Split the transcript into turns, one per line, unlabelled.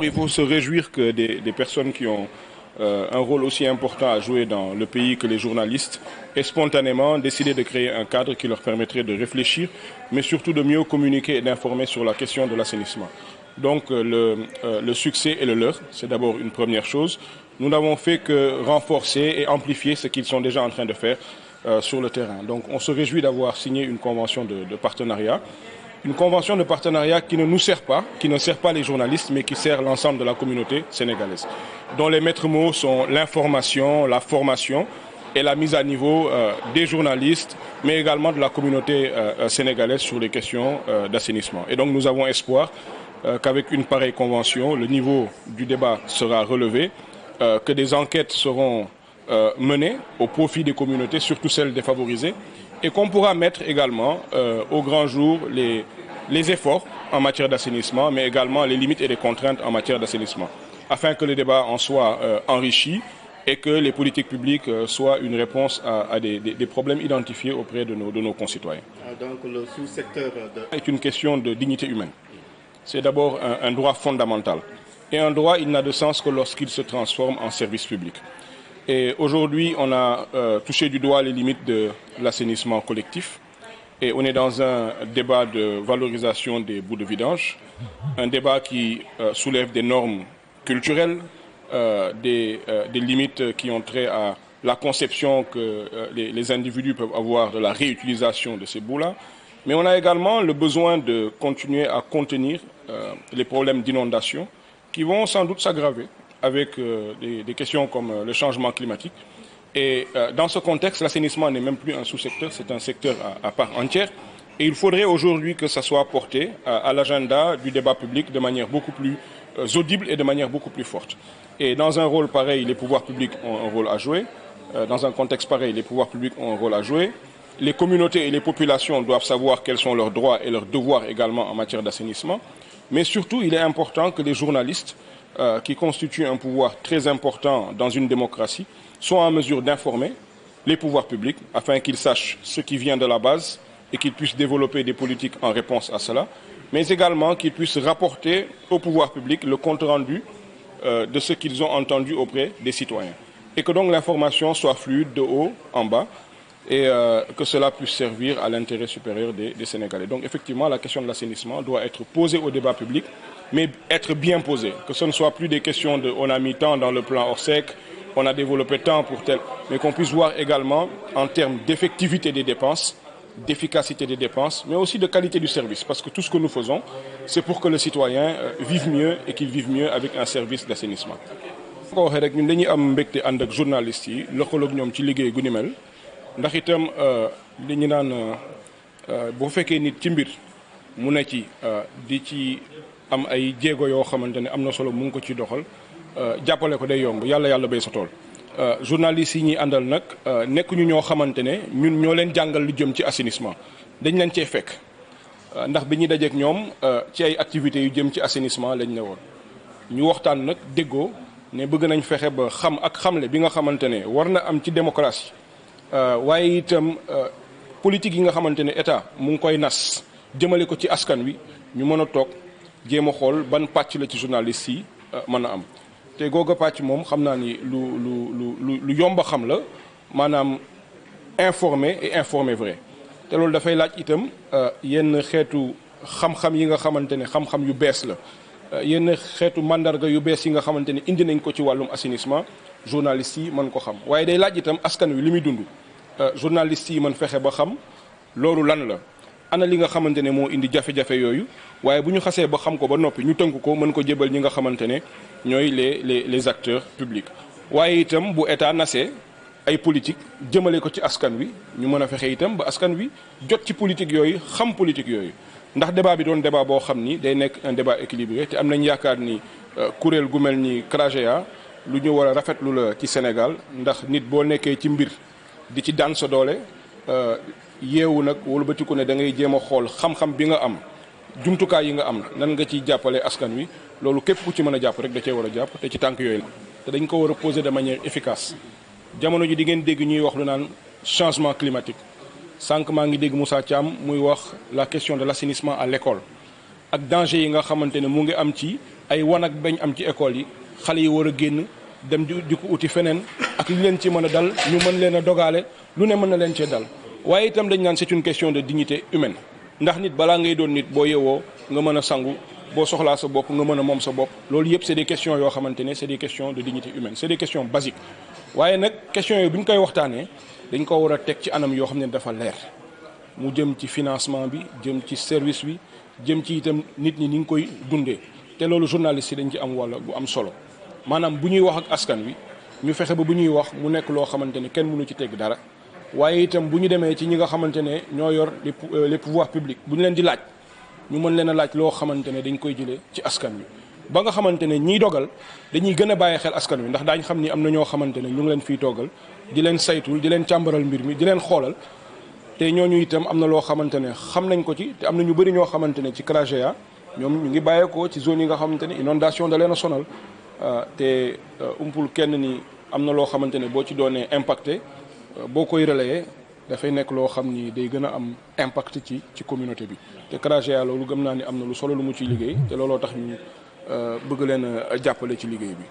il faut se réjouir que des personnes qui ont un rôle aussi important à jouer dans le pays que les journalistes aient spontanément décidé de créer un cadre qui leur permettrait de réfléchir, mais surtout de mieux communiquer et d'informer sur la question de l'assainissement. Donc le succès est le leur, c'est d'abord une première chose. Nous n'avons fait que renforcer et amplifier ce qu'ils sont déjà en train de faire sur le terrain. Donc on se réjouit d'avoir signé une convention de partenariat. Une convention de partenariat qui ne nous sert pas, qui ne sert pas les journalistes, mais qui sert l'ensemble de la communauté sénégalaise, dont les maîtres mots sont l'information, la formation et la mise à niveau des journalistes, mais également de la communauté sénégalaise sur les questions d'assainissement. Et donc nous avons espoir qu'avec une pareille convention, le niveau du débat sera relevé, que des enquêtes seront menées au profit des communautés, surtout celles défavorisées, et qu'on pourra mettre également au grand jour les efforts en matière d'assainissement, mais également les limites et les contraintes en matière d'assainissement, afin que le débat en soit enrichi et que les politiques publiques soient une réponse à des problèmes identifiés auprès de nos concitoyens.
Donc le sous-secteur
est une question de dignité humaine. C'est d'abord un droit fondamental. Et un droit, il n'a de sens que lorsqu'il se transforme en service public. Et aujourd'hui, on a touché du doigt les limites de l'assainissement collectif. Et on est dans un débat de valorisation des boues de vidange, un débat qui soulève des normes culturelles, des limites qui ont trait à la conception que les individus peuvent avoir de la réutilisation de ces boues-là. Mais on a également le besoin de continuer à contenir les problèmes d'inondation qui vont sans doute s'aggraver avec des questions comme le changement climatique. Et dans ce contexte, l'assainissement n'est même plus un sous-secteur, c'est un secteur à part entière. Et il faudrait aujourd'hui que ça soit porté à l'agenda du débat public de manière beaucoup plus audible et de manière beaucoup plus forte. Et dans un rôle pareil, les pouvoirs publics ont un rôle à jouer. Dans un contexte pareil, les pouvoirs publics ont un rôle à jouer. Les communautés et les populations doivent savoir quels sont leurs droits et leurs devoirs également en matière d'assainissement. Mais surtout, il est important que les journalistes, qui constituent un pouvoir très important dans une démocratie, soient en mesure d'informer les pouvoirs publics afin qu'ils sachent ce qui vient de la base et qu'ils puissent développer des politiques en réponse à cela, mais également qu'ils puissent rapporter au pouvoir public le compte-rendu de ce qu'ils ont entendu auprès des citoyens. Et que donc l'information soit fluide de haut en bas et que cela puisse servir à l'intérêt supérieur des Sénégalais. Donc effectivement, la question de l'assainissement doit être posée au débat public, mais être bien posée. Que ce ne soit plus des questions de on a mis tant dans le plan Orsec, on a développé tant pour tel, mais qu'on puisse voir également en termes d'effectivité des dépenses, d'efficacité des dépenses, mais aussi de qualité du service. Parce que tout ce que nous faisons, c'est pour que le citoyen vive mieux et qu'il vive mieux avec un service d'assainissement. ko waxee rek ñun dañuy am mbégte ànd ak journalistes yi lëkkaloog ñoom ci liggéey gu ni mel ndax itam li ñu naan bu fekkee nit ci mbir mu ne ci di ci am ay jéego yoo xamante ne am na solo mu ngi ko ci doxal jàppale ko day yomb yàlla béy sa tool. Journalistes yi ñuy àndal nag nekkuñu ñoo xamante ne ñun ñoo leen jàngal lu jëm ci assainissement dañ leen cee fekk ndax bi ñuy dajeek ñoom ci ay activités yu jëm ci assainissement lañ ne woon ñu waxtaan nag déggoo ne bëgg nañ fexe ba xam ak xamle bi nga xamante ne war na am ci démocratie waaye itam politique yi nga xamante ne état mu ngi koy nas jëmale ko ci askan wi ñu mën a toog jéem a xool ban pàcc la ci journalistes yi mën a am te googa pàcc moom xam naa ni lu yomb a xam la maanaam informer et informer vrai te loolu dafay laaj itam yenn xeetu xam-xam yi nga xamante ne xam-xam yu bees la yenn xeetu mandarga yu bees yi nga xamante ne indi nañ ko ci wàllum assainissement journalistes yi mën ko xam waaye day laaj itam askan wi li muy dund journalistes yi mën fexe ba xam loolu lan la ana li nga xamante ne moo indi jafe-jafe yooyu waaye bu ñu xasee ba xam ko ba noppi ñu tënk ko mën ko jébal ñi nga xamante ne ñooy les acteurs publics waaye itam bu état nasee ay politique jëmale ko ci askan wi ñu mën a fexe itam ba askan wi jot ci politique yooyu xam politique yooyu ndax débat bi doon débat boo xam ni day nekk un débat équilibré te am nañ yaakaar ni kuréel gu mel ni CRAGEA lu ñu war a rafetlu la ci Sénégal ndax nit boo nekkee ci mbir di ci daan sa doole yeewu nag wëlbatiku ne da ngay jéem a xool xam-xam bi nga am jumtukaay yi nga am nan nga ciy jàppale askan wi loolu képp ku ci mën a jàpp rek da cee war a jàpp te ci tànk yooyu la te dañ ko war a poser de manière efficace jamono ji di ngeen dégg ñuy wax lu naan changement climatique sànq maa ngi dégg Moussa Thiam muy wax la question de l'assainissement à l'école ak danger yi nga xamante ne mu ngi am ci ay wanag bañ am ci école yi xale yi war a génn dem di ko uti feneen ak li leen ci mën a dal ñu mën leen a dogaale lu ne mën na leen cee dal waaye itam dañ naan c'est une question de dignité humaine ndax nit balaa ngay doon nit boo yewoo nga mën a sangu boo soxlaa sa bopp nga mën a moom sa bopp loolu yëpp c'est des questions yoo xamante ne c'est des questions de dignité humaine c'est des questions basiques waaye nag questions yooyu bu ñu koy waxtaanee dañ ko war a teg ci anam yoo xam ne dafa leer mu jëm ci financement bi jëm ci service bi jëm ci itam nit ñi ni ngi koy dundee te loolu journalistes yi dañ ci am walla bu am solo maanaam bu ñuy wax ak askan wi ñu fexe ba bu ñuy wax mu nekk loo xamante ne kenn mënu ci teg dara waaye itam bu ñu demee ci ñi nga xamante ne ñoo yor les pouvoirs publics bu ñu leen di laaj ñu mën leen a laaj loo xamante ne dañ koy jëlee ci askan wi ba nga xamante ne ñiy dogal dañuy gën a bàyyi xel askan wi ndax daañ xam ni am na ñoo xamante ne ñu ngi leen fiy toogal di leen saytul di leen càmbaral mbir mi di leen xoolal te ñooñu itam am na loo xamante ne xam nañ ko ci te am na ñu bëri ñoo xamante ne ci CRAGEA ñoom ñu ngi bàyyeekoo ci zone yi nga xamante ne inondation da leen a sonal te umpul kenn ni am na loo xamante ne boo ci doonee impacté boo koy relayer dafay nekk loo xam ni day gën a am impact ci communauté bi te CRAGEA loolu gëm naa ni am na lu solo lu mu ciy liggéey te looloo tax ñu bëgg leen a jàppale ci liggéey bi